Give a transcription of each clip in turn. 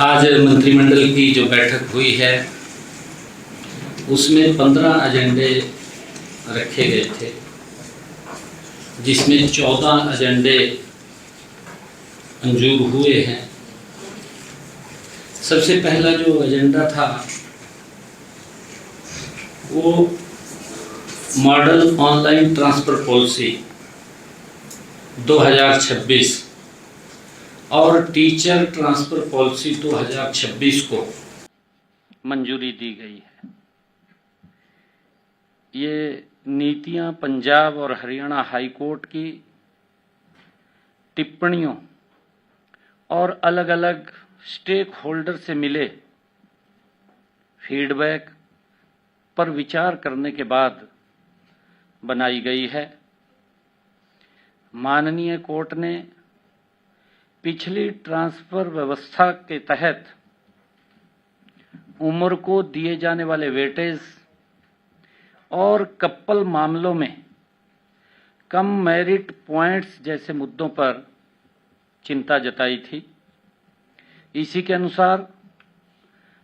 आज मंत्रिमंडल की जो बैठक हुई है उसमें 15 एजेंडे रखे गए थे, जिसमें 14 एजेंडे मंजूर हुए हैं। सबसे पहला जो एजेंडा था वो मॉडल ऑनलाइन ट्रांसफ़र पॉलिसी 2026 और टीचर ट्रांसफ़र पॉलिसी 2026 को मंजूरी दी गई है। ये नीतियां पंजाब और हरियाणा हाई कोर्ट की टिप्पणियों और अलग अलग स्टेक होल्डर से मिले फीडबैक पर विचार करने के बाद बनाई गई है। माननीय कोर्ट ने पिछली ट्रांसफ़र व्यवस्था के तहत उम्र को दिए जाने वाले वेटेज और कपल मामलों में कम मेरिट पॉइंट्स जैसे मुद्दों पर चिंता जताई थी। इसी के अनुसार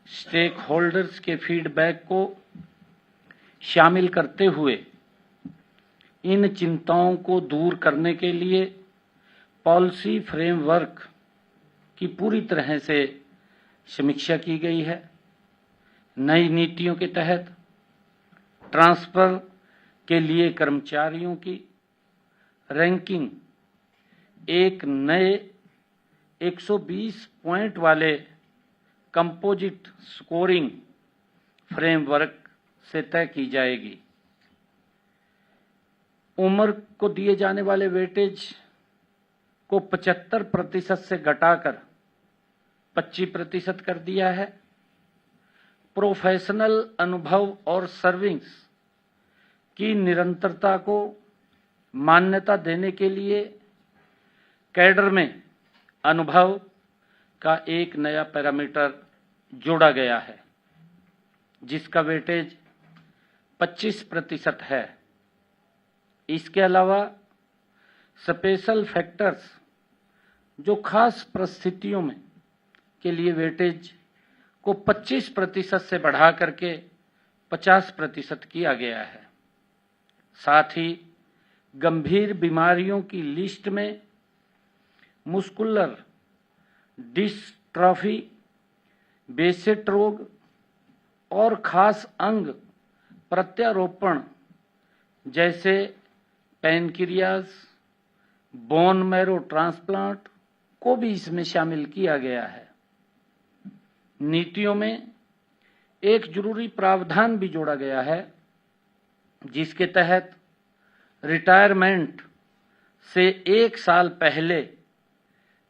स्टेक होल्डर्स के फीडबैक को शामिल करते हुए इन चिंताओं को दूर करने के लिए पॉलिसी फ्रेमवर्क की पूरी तरह से समीक्षा की गई है। नई नीतियों के तहत ट्रांसफ़र के लिए कर्मचारियों की रैंकिंग एक नए 120 पॉइंट वाले कंपोजिट स्कोरिंग फ्रेमवर्क से तय की जाएगी। उम्र को दिए जाने वाले वेटेज को 75% से घटाकर 25% कर दिया है। प्रोफेशनल अनुभव और सर्विस की निरंतरता को मान्यता देने के लिए कैडर में अनुभव का एक नया पैरामीटर जोड़ा गया है, जिसका वेटेज 25% है। इसके अलावा स्पेशल फैक्टर्स जो खास परिस्थितियों में के लिए वेटेज को 25% से बढ़ा करके 50% किया गया है। साथ ही गंभीर बीमारियों की लिस्ट में मुस्कुलर डिस्ट्रॉफी, बेसेट रोग और खास अंग प्रत्यारोपण जैसे पैनक्रियाज, बोन मैरो ट्रांसप्लांट को भी इसमें शामिल किया गया है। नीतियों में एक जरूरी प्रावधान भी जोड़ा गया है, जिसके तहत रिटायरमेंट से 1 साल पहले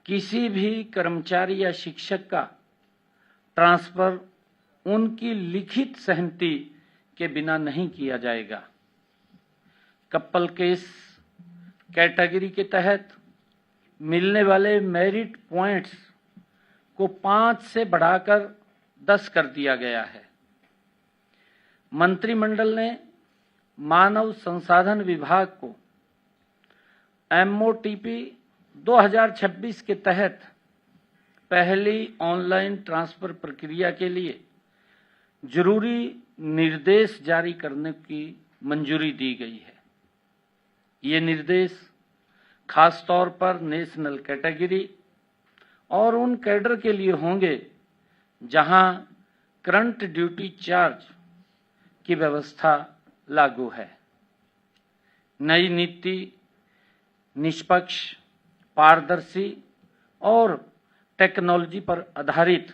किसी भी कर्मचारी या शिक्षक का ट्रांसफ़र उनकी लिखित सहमति के बिना नहीं किया जाएगा। कपल केस कैटेगरी के तहत मिलने वाले मेरिट पॉइंट्स को 5 से बढ़ाकर 10 कर दिया गया है। मंत्रिमंडल ने मानव संसाधन विभाग को MOTP 2026 के तहत पहली ऑनलाइन ट्रांसफ़र प्रक्रिया के लिए जरूरी निर्देश जारी करने की मंजूरी दी गई है। ये निर्देश खास तौर पर नेशनल कैटेगरी और उन कैडर के लिए होंगे जहां करंट ड्यूटी चार्ज की व्यवस्था लागू है। नई नीति निष्पक्ष, पारदर्शी और टेक्नोलॉजी पर आधारित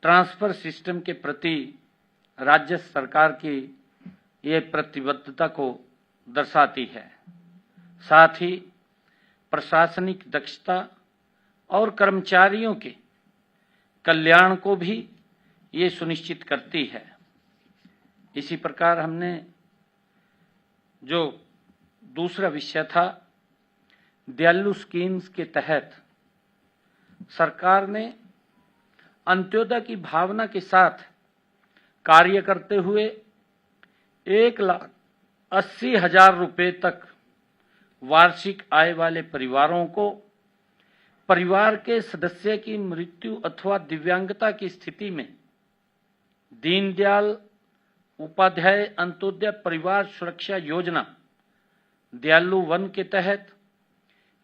ट्रांसफ़र सिस्टम के प्रति राज्य सरकार की ये प्रतिबद्धता को दर्शाती है। साथ ही प्रशासनिक दक्षता और कर्मचारियों के कल्याण को भी ये सुनिश्चित करती है। इसी प्रकार हमने जो दूसरा विषय था, दयालु स्कीम्स के तहत सरकार ने अंत्योदय की भावना के साथ कार्य करते हुए 1,80,000 रुपये तक वार्षिक आय वाले परिवारों को परिवार के सदस्य की मृत्यु अथवा दिव्यांगता की स्थिति में दीनदयाल उपाध्याय अंत्योदय परिवार सुरक्षा योजना दयालु वन के तहत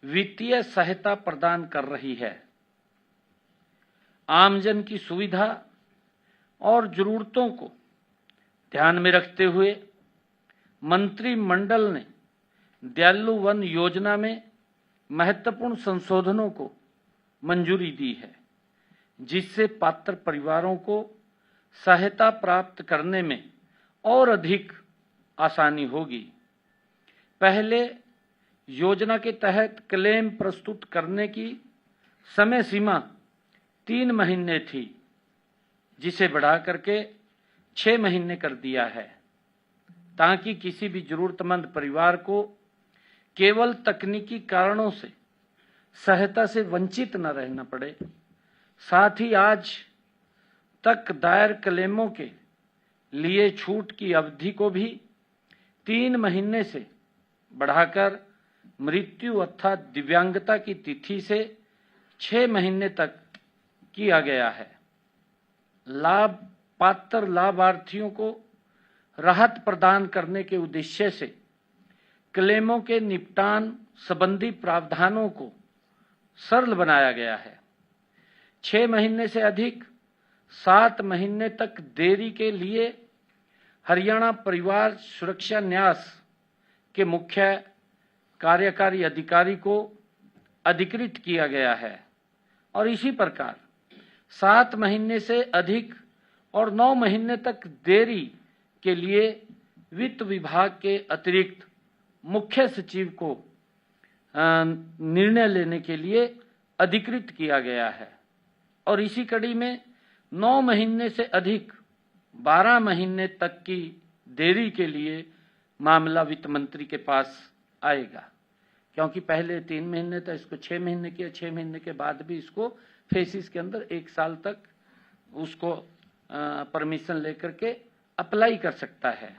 वित्तीय सहायता प्रदान कर रही है। आमजन की सुविधा और जरूरतों को ध्यान में रखते हुए मंत्रिमंडल ने दयालु वन योजना में महत्वपूर्ण संशोधनों को मंजूरी दी है, जिससे पात्र परिवारों को सहायता प्राप्त करने में और अधिक आसानी होगी। पहले योजना के तहत क्लेम प्रस्तुत करने की समय सीमा 3 महीने थी, जिसे बढ़ा करके 6 महीने कर दिया है, ताकि किसी भी जरूरतमंद परिवार को केवल तकनीकी कारणों से सहायता से वंचित न रहना पड़े। साथ ही आज तक दायर क्लेमों के लिए छूट की अवधि को भी 3 महीने से बढ़ाकर मृत्यु अर्थात दिव्यांगता की तिथि से 6 महीने तक किया गया है। पात्र लाभार्थियों को राहत प्रदान करने के उद्देश्य से क्लेमों के निपटान संबंधी प्रावधानों को सरल बनाया गया है। 6 महीने से अधिक 7 महीने तक देरी के लिए हरियाणा परिवार सुरक्षा न्यास के मुख्य कार्यकारी अधिकारी को अधिकृत किया गया है और इसी प्रकार 7 महीने से अधिक और 9 महीने तक देरी के लिए वित्त विभाग के अतिरिक्त मुख्य सचिव को निर्णय लेने के लिए अधिकृत किया गया है और इसी कड़ी में 9 महीने से अधिक 12 महीने तक की देरी के लिए मामला वित्त मंत्री के पास आएगा, क्योंकि पहले 3 महीने था, इसको 6 महीने किया। 6 महीने के बाद भी इसको फेसिस के अंदर 1 साल तक उसको परमिशन लेकर के अप्लाई कर सकता है।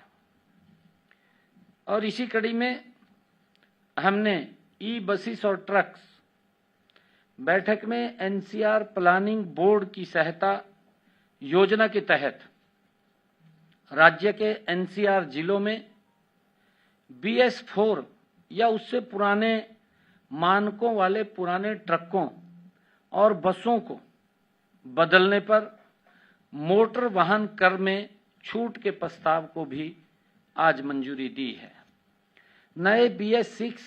और इसी कड़ी में हमने ई बसेस और ट्रक्स बैठक में एनसीआर प्लानिंग बोर्ड की सहायता योजना के तहत राज्य के एनसीआर जिलों में BS4 या उससे पुराने मानकों वाले पुराने ट्रकों और बसों को बदलने पर मोटर वाहन कर में छूट के प्रस्ताव को भी आज मंजूरी दी है। नए BS6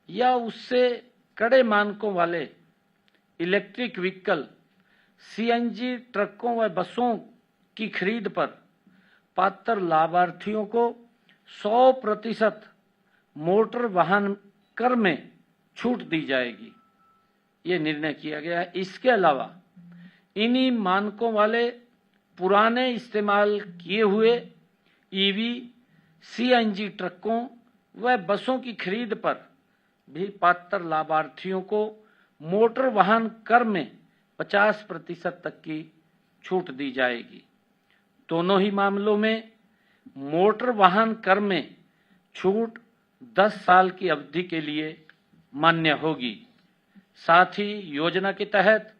या उससे कड़े मानकों वाले इलेक्ट्रिक व्हीकल CNG ट्रकों व बसों की खरीद पर पात्र लाभार्थियों को 100% मोटर वाहन कर में छूट दी जाएगी, ये निर्णय किया गया है। इसके अलावा इन्हीं मानकों वाले पुराने इस्तेमाल किए हुए EV CNG ट्रकों व बसों की खरीद पर भी पात्र लाभार्थियों को मोटर वाहन कर में 50% तक की छूट दी जाएगी। दोनों ही मामलों में मोटर वाहन कर में छूट 10 साल की अवधि के लिए मान्य होगी। साथ ही योजना के तहत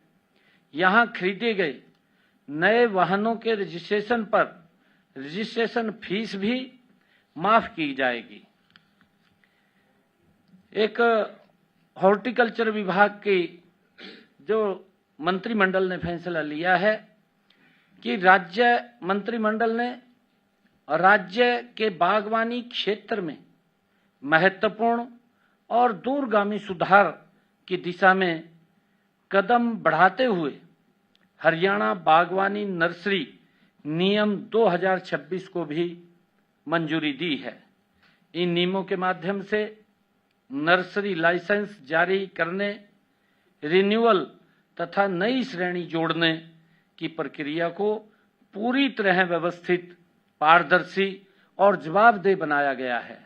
यहां खरीदे गए नए वाहनों के रजिस्ट्रेशन पर रजिस्ट्रेशन फीस भी माफ की जाएगी। एक हॉर्टिकल्चर विभाग की जो मंत्रिमंडल ने फैसला लिया है कि राज्य मंत्रिमंडल ने राज्य के बागवानी क्षेत्र में महत्वपूर्ण और दूरगामी सुधार की दिशा में कदम बढ़ाते हुए हरियाणा बागवानी नर्सरी नियम 2026 को भी मंजूरी दी है। इन नियमों के माध्यम से नर्सरी लाइसेंस जारी करने, रिन्यूअल तथा नई श्रेणी जोड़ने की प्रक्रिया को पूरी तरह व्यवस्थित, पारदर्शी और जवाबदेह बनाया गया है।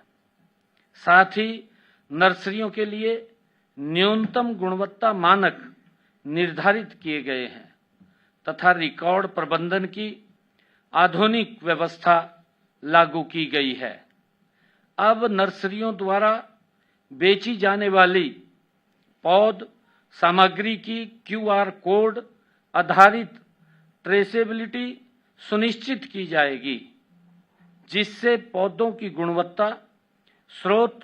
साथ ही नर्सरियों के लिए न्यूनतम गुणवत्ता मानक निर्धारित किए गए हैं तथा रिकॉर्ड प्रबंधन की आधुनिक व्यवस्था लागू की गई है। अब नर्सरियों द्वारा बेची जाने वाली पौध सामग्री की क्यूआर कोड आधारित ट्रेसेबिलिटी सुनिश्चित की जाएगी, जिससे पौधों की गुणवत्ता, स्रोत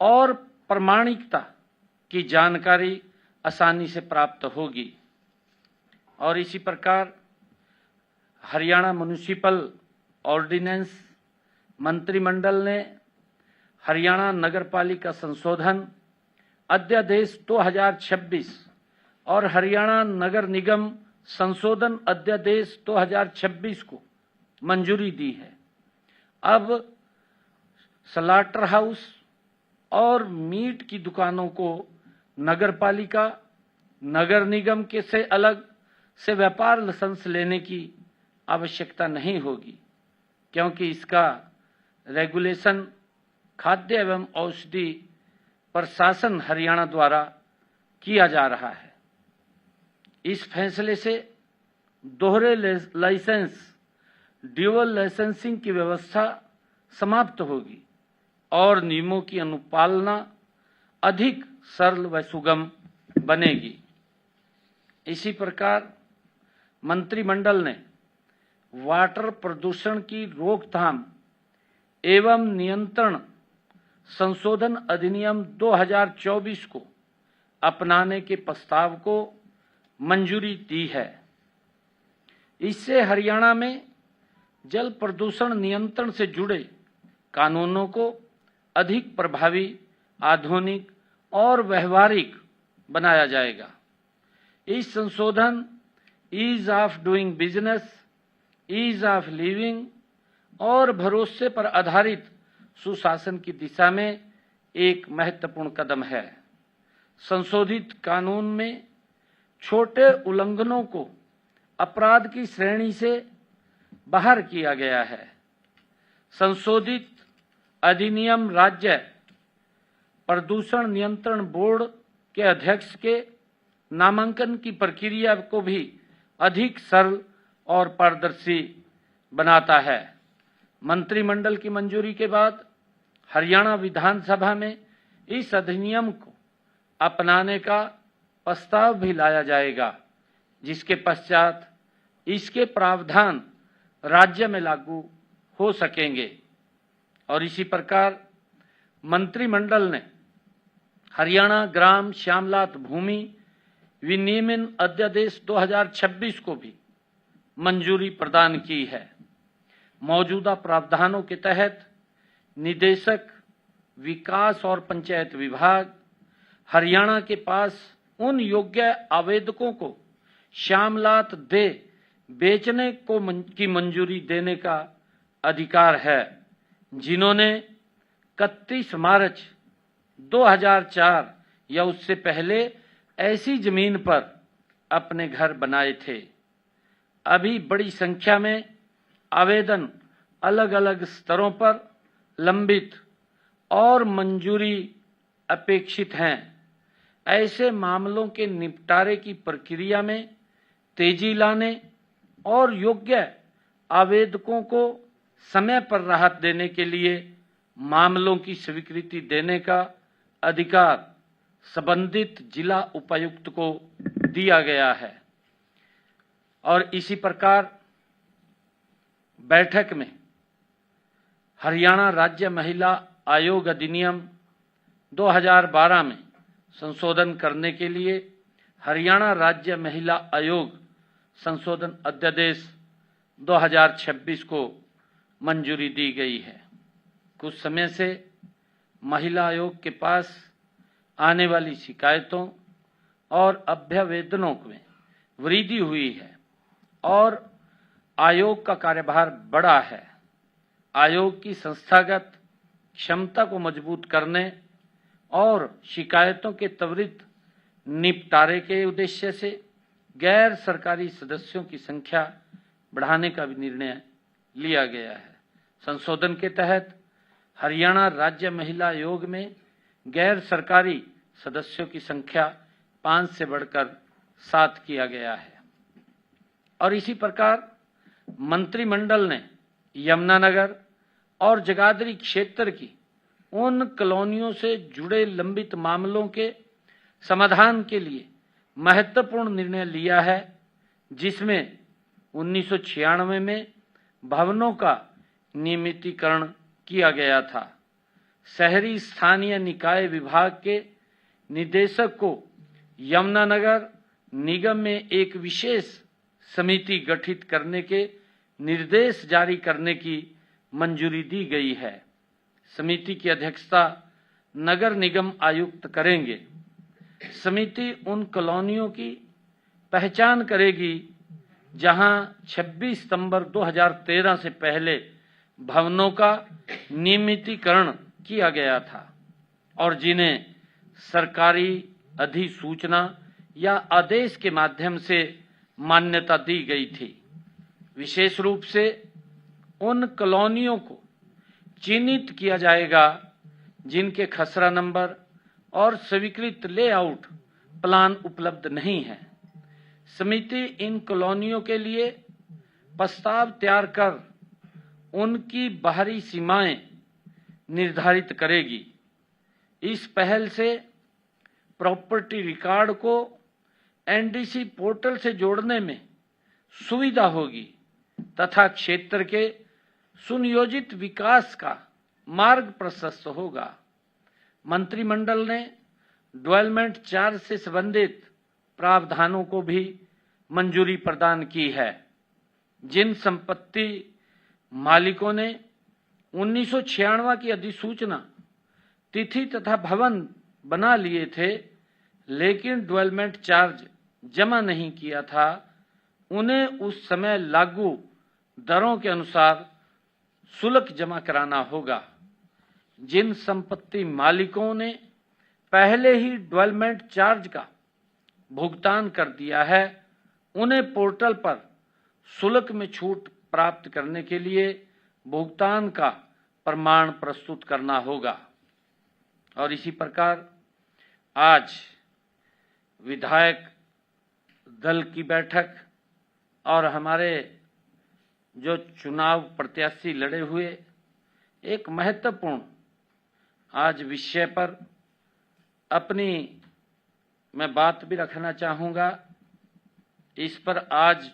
और प्रामाणिकता की जानकारी आसानी से प्राप्त होगी। और इसी प्रकार हरियाणा म्युनिसिपल ऑर्डिनेंस मंत्रिमंडल ने हरियाणा नगरपालिका संशोधन अध्यादेश 2026 और हरियाणा नगर निगम संशोधन अध्यादेश 2026 को मंजूरी दी है। अब स्लॉटर हाउस और मीट की दुकानों को नगरपालिका, नगर निगम के से अलग से व्यापार लाइसेंस लेने की आवश्यकता नहीं होगी, क्योंकि इसका रेगुलेशन खाद्य एवं औषधि प्रशासन हरियाणा द्वारा किया जा रहा है। इस फैसले से दोहरे लाइसेंस, ड्यूअल लाइसेंसिंग की व्यवस्था समाप्त होगी और नियमों की अनुपालना अधिक सरल व सुगम बनेगी। इसी प्रकार मंत्रिमंडल ने वाटर प्रदूषण की रोकथाम एवं नियंत्रण संशोधन अधिनियम 2024 को अपनाने के प्रस्ताव को मंजूरी दी है। इससे हरियाणा में जल प्रदूषण नियंत्रण से जुड़े कानूनों को अधिक प्रभावी, आधुनिक और व्यवहारिक बनाया जाएगा। इस संशोधन ease of doing business, ease of living और भरोसे पर आधारित सुशासन की दिशा में एक महत्वपूर्ण कदम है। संशोधित कानून में छोटे उल्लंघनों को अपराध की श्रेणी से बाहर किया गया है। संशोधित अधिनियम राज्य प्रदूषण नियंत्रण बोर्ड के अध्यक्ष के नामांकन की प्रक्रिया को भी अधिक सरल और पारदर्शी बनाता है। मंत्रिमंडल की मंजूरी के बाद हरियाणा विधानसभा में इस अधिनियम को अपनाने का प्रस्ताव भी लाया जाएगा, जिसके पश्चात इसके प्रावधान राज्य में लागू हो सकेंगे। और इसी प्रकार मंत्रिमंडल ने हरियाणा ग्राम श्यामलात भूमि विनियमन अध्यादेश 2026 को भी मंजूरी प्रदान की है। मौजूदा प्रावधानों के तहत निदेशक विकास और पंचायत विभाग हरियाणा के पास उन योग्य आवेदकों को श्यामलात दे बेचने की मंजूरी देने का अधिकार है, जिन्होंने 31 मार्च 2004 या उससे पहले ऐसी जमीन पर अपने घर बनाए थे। अभी बड़ी संख्या में आवेदन अलग अलग स्तरों पर लंबित और मंजूरी अपेक्षित हैं। ऐसे मामलों के निपटारे की प्रक्रिया में तेजी लाने और योग्य आवेदकों को समय पर राहत देने के लिए मामलों की स्वीकृति देने का अधिकार संबंधित जिला उपायुक्त को दिया गया है। और इसी प्रकार बैठक में हरियाणा राज्य महिला आयोग अधिनियम 2012 में संशोधन करने के लिए हरियाणा राज्य महिला आयोग संशोधन अध्यादेश 2026 को मंजूरी दी गई है। कुछ समय से महिला आयोग के पास आने वाली शिकायतों और अभ्यवेदनों में वृद्धि हुई है और आयोग का कार्यभार बढ़ा है। आयोग की संस्थागत क्षमता को मजबूत करने और शिकायतों के त्वरित निपटारे के उद्देश्य से गैर सरकारी सदस्यों की संख्या बढ़ाने का भी निर्णय लिया गया है। संशोधन के तहत हरियाणा राज्य महिला आयोग में गैर सरकारी सदस्यों की संख्या 5 से बढ़कर 7 किया गया है। और इसी प्रकार मंत्रिमंडल ने यमुनानगर और जगाधरी क्षेत्र की उन कॉलोनियों से जुड़े लंबित मामलों के समाधान के लिए महत्वपूर्ण निर्णय लिया है, जिसमें 1996 में भवनों का नियमितीकरण किया गया था। शहरी स्थानीय निकाय विभाग के निदेशक को यमुनानगर निगम में एक विशेष समिति गठित करने के निर्देश जारी करने की मंजूरी दी गई है। समिति की अध्यक्षता नगर निगम आयुक्त करेंगे। समिति उन कॉलोनियों की पहचान करेगी जहां 26 सितंबर 2013 से पहले भवनों का नियमितीकरण किया गया था और जिन्हें सरकारी अधिसूचना या आदेश के माध्यम से मान्यता दी गई थी। विशेष रूप से उन कॉलोनियों को चिन्हित किया जाएगा जिनके खसरा नंबर और स्वीकृत लेआउट प्लान उपलब्ध नहीं है। समिति इन कॉलोनियों के लिए प्रस्ताव तैयार कर उनकी बाहरी सीमाएं निर्धारित करेगी। इस पहल से प्रॉपर्टी रिकॉर्ड को एनडीसी पोर्टल से जोड़ने में सुविधा होगी तथा क्षेत्र के सुनियोजित विकास का मार्ग प्रशस्त होगा। मंत्रिमंडल ने डेवलपमेंट चार्ज से संबंधित प्रावधानों को भी मंजूरी प्रदान की है। जिन संपत्ति मालिकों ने 1996 की अधिसूचना तिथि तथा भवन बना लिए थे लेकिन डेवलपमेंट चार्ज जमा नहीं किया था, उन्हें उस समय लागू दरों के अनुसार शुल्क जमा कराना होगा। जिन संपत्ति मालिकों ने पहले ही डेवलपमेंट चार्ज का भुगतान कर दिया है, उन्हें पोर्टल पर शुल्क में छूट प्राप्त करने के लिए भुगतान का प्रमाण प्रस्तुत करना होगा। और इसी प्रकार आज विधायक दल की बैठक और हमारे जो चुनाव प्रत्याशी लड़े हुए एक महत्वपूर्ण आज विषय पर अपनी मैं बात भी रखना चाहूँगा। इस पर आज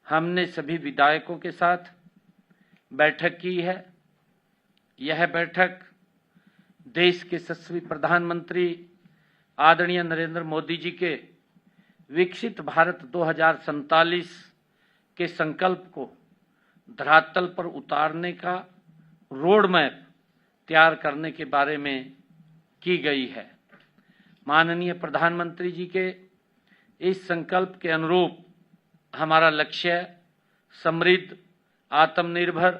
हमने सभी विधायकों के साथ बैठक की है। यह बैठक देश के यशस्वी प्रधानमंत्री आदरणीय नरेंद्र मोदी जी के विकसित भारत 2047 के संकल्प को धरातल पर उतारने का रोड मैप तैयार करने के बारे में की गई है। माननीय प्रधानमंत्री जी के इस संकल्प के अनुरूप हमारा लक्ष्य समृद्ध, आत्मनिर्भर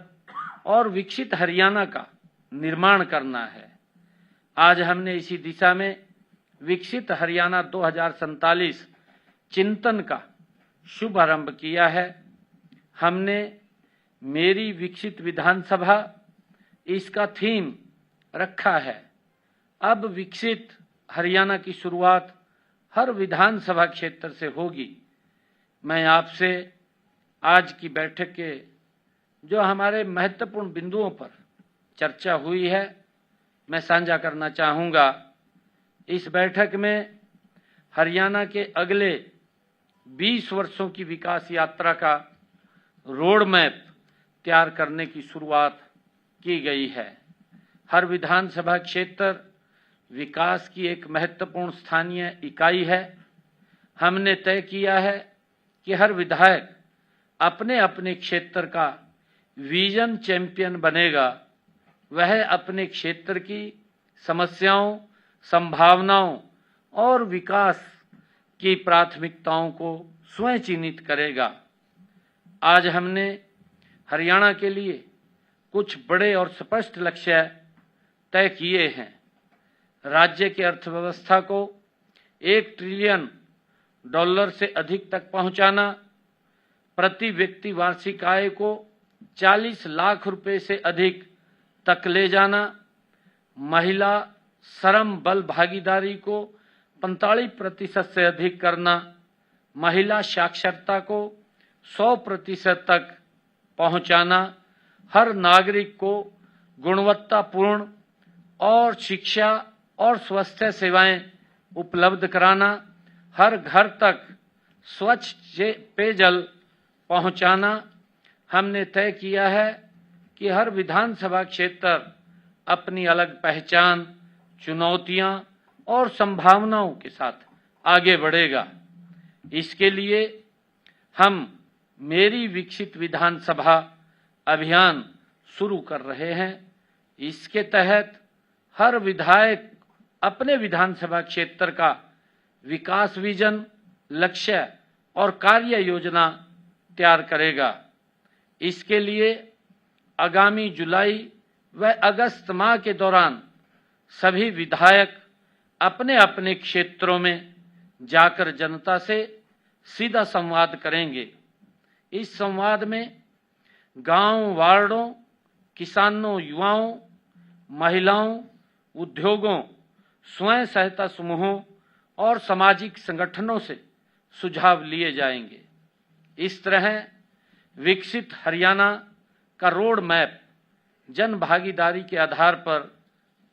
और विकसित हरियाणा का निर्माण करना है। आज हमने इसी दिशा में विकसित हरियाणा 2047 चिंतन का शुभारंभ किया है। हमने मेरी विकसित विधानसभा इसका थीम रखा है। अब विकसित हरियाणा की शुरुआत हर विधानसभा क्षेत्र से होगी। मैं आपसे आज की बैठक के जो हमारे महत्वपूर्ण बिंदुओं पर चर्चा हुई है मैं साझा करना चाहूँगा। इस बैठक में हरियाणा के अगले 20 वर्षों की विकास यात्रा का रोड मैप तैयार करने की शुरुआत की गई है। हर विधानसभा क्षेत्र विकास की एक महत्वपूर्ण स्थानीय इकाई है। हमने तय किया है कि हर विधायक अपने अपने क्षेत्र का विजन चैंपियन बनेगा। वह अपने क्षेत्र की समस्याओं, संभावनाओं और विकास की प्राथमिकताओं को स्वयं चिन्हित करेगा। आज हमने हरियाणा के लिए कुछ बड़े और स्पष्ट लक्ष्य तय किए हैं। राज्य की अर्थव्यवस्था को $1 ट्रिलियन से अधिक तक पहुंचाना, प्रति व्यक्ति वार्षिक आय को 40 लाख रुपए से अधिक तक ले जाना, महिला श्रम बल भागीदारी को 45% से अधिक करना, महिला साक्षरता को 100% तक पहुंचाना, हर नागरिक को गुणवत्तापूर्ण और शिक्षा और स्वास्थ्य सेवाएं उपलब्ध कराना, हर घर तक स्वच्छ पेयजल पहुंचाना हमने तय किया है कि हर विधानसभा क्षेत्र अपनी अलग पहचान, चुनौतियां और संभावनाओं के साथ आगे बढ़ेगा। इसके लिए हम मेरी विकसित विधानसभा अभियान शुरू कर रहे हैं। इसके तहत हर विधायक अपने विधानसभा क्षेत्र का विकास विजन, लक्ष्य और कार्य योजना तैयार करेगा। इसके लिए आगामी जुलाई व अगस्त माह के दौरान सभी विधायक अपने अपने क्षेत्रों में जाकर जनता से सीधा संवाद करेंगे। इस संवाद में गांव, वार्डों, किसानों, युवाओं, महिलाओं, उद्योगों, स्वयं सहायता समूहों और सामाजिक संगठनों से सुझाव लिए जाएंगे। इस तरह विकसित हरियाणा का रोड मैप जन भागीदारी के आधार पर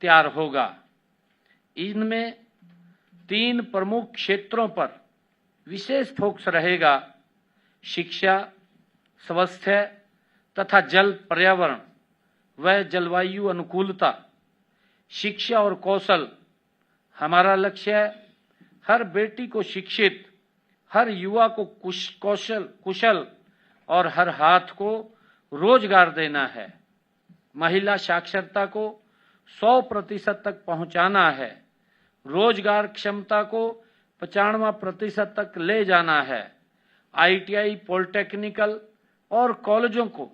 तैयार होगा। इनमें 3 प्रमुख क्षेत्रों पर विशेष फोकस रहेगा: शिक्षा, स्वास्थ्य तथा जल पर्यावरण व जलवायु अनुकूलता। शिक्षा और कौशल, हमारा लक्ष्य है हर बेटी को शिक्षित, हर युवा को कुशल और हर हाथ को रोजगार देना है। महिला साक्षरता को 100% तक पहुंचाना है। रोजगार क्षमता को 95% तक ले जाना है। ITI, पॉलिटेक्निकल और कॉलेजों को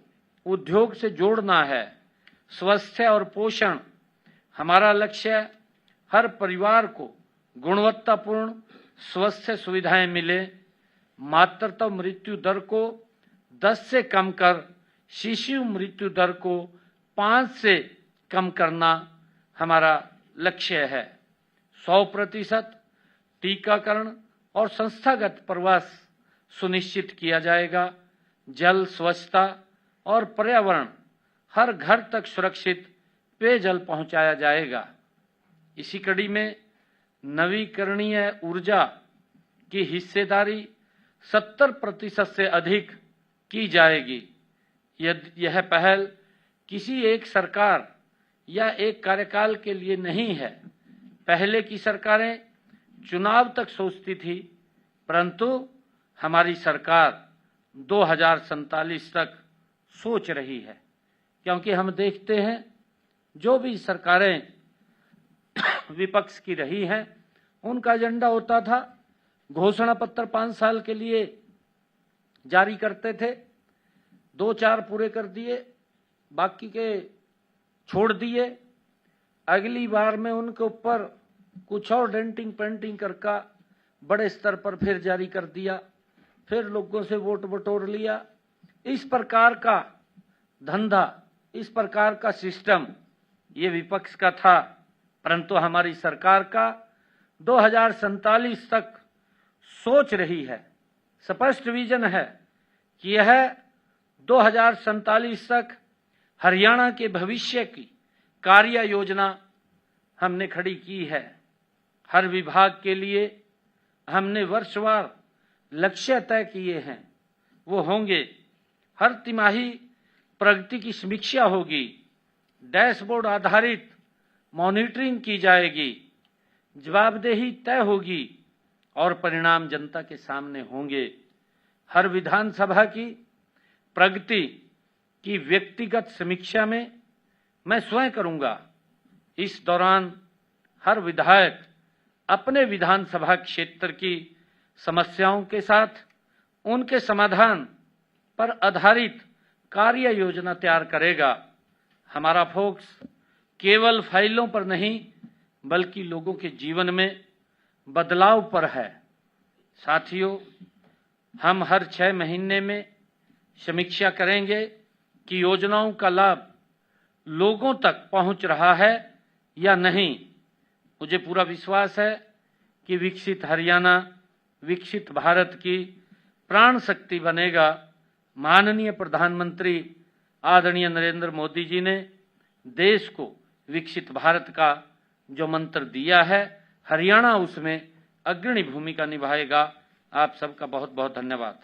उद्योग से जोड़ना है। स्वास्थ्य और पोषण, हमारा लक्ष्य है हर परिवार को गुणवत्तापूर्ण स्वास्थ्य सुविधाएं मिले। मातृत्व मृत्यु दर को 10 से कम कर शिशु मृत्यु दर को 5 से कम करना हमारा लक्ष्य है। 100% टीकाकरण और संस्थागत प्रवास सुनिश्चित किया जाएगा। जल, स्वच्छता और पर्यावरण, हर घर तक सुरक्षित पेयजल पहुंचाया जाएगा। इसी कड़ी में नवीकरणीय ऊर्जा की हिस्सेदारी 70% से अधिक की जाएगी। यह पहल किसी एक सरकार या एक कार्यकाल के लिए नहीं है। पहले की सरकारें चुनाव तक सोचती थी, परंतु हमारी सरकार 2047 तक सोच रही है, क्योंकि हम देखते हैं जो भी सरकारें विपक्ष की रही हैं, उनका एजेंडा होता था घोषणा पत्र 5 साल के लिए जारी करते थे, 2-4 पूरे कर दिए, बाकी के छोड़ दिए। अगली बार में उनके ऊपर कुछ और डेंटिंग पेंटिंग करके बड़े स्तर पर फिर जारी कर दिया, फिर लोगों से वोट बटोर लिया। इस प्रकार का धंधा, इस प्रकार का सिस्टम ये विपक्ष का था, परंतु हमारी सरकार का 2047 तक सोच रही है, स्पष्ट विजन है कि यह 2047 तक हरियाणा के भविष्य की कार्य योजना हमने खड़ी की है। हर विभाग के लिए हमने वर्षवार लक्ष्य तय किए हैं। वो होंगे, हर तिमाही प्रगति की समीक्षा होगी, डैशबोर्ड आधारित मॉनिटरिंग की जाएगी, जवाबदेही तय होगी और परिणाम जनता के सामने होंगे। हर विधानसभा की प्रगति की व्यक्तिगत समीक्षा में मैं स्वयं करूंगा। इस दौरान हर विधायक अपने विधानसभा क्षेत्र की समस्याओं के साथ उनके समाधान पर आधारित कार्य योजना तैयार करेगा। हमारा फोकस केवल फाइलों पर नहीं, बल्कि लोगों के जीवन में बदलाव पर है। साथियों, हम हर 6 महीने में समीक्षा करेंगे कि योजनाओं का लाभ लोगों तक पहुंच रहा है या नहीं। मुझे पूरा विश्वास है कि विकसित हरियाणा विकसित भारत की प्राण शक्ति बनेगा। माननीय प्रधानमंत्री आदरणीय नरेंद्र मोदी जी ने देश को विकसित भारत का जो मंत्र दिया है, हरियाणा उसमें अग्रणी भूमिका निभाएगा। आप सबका बहुत बहुत धन्यवाद।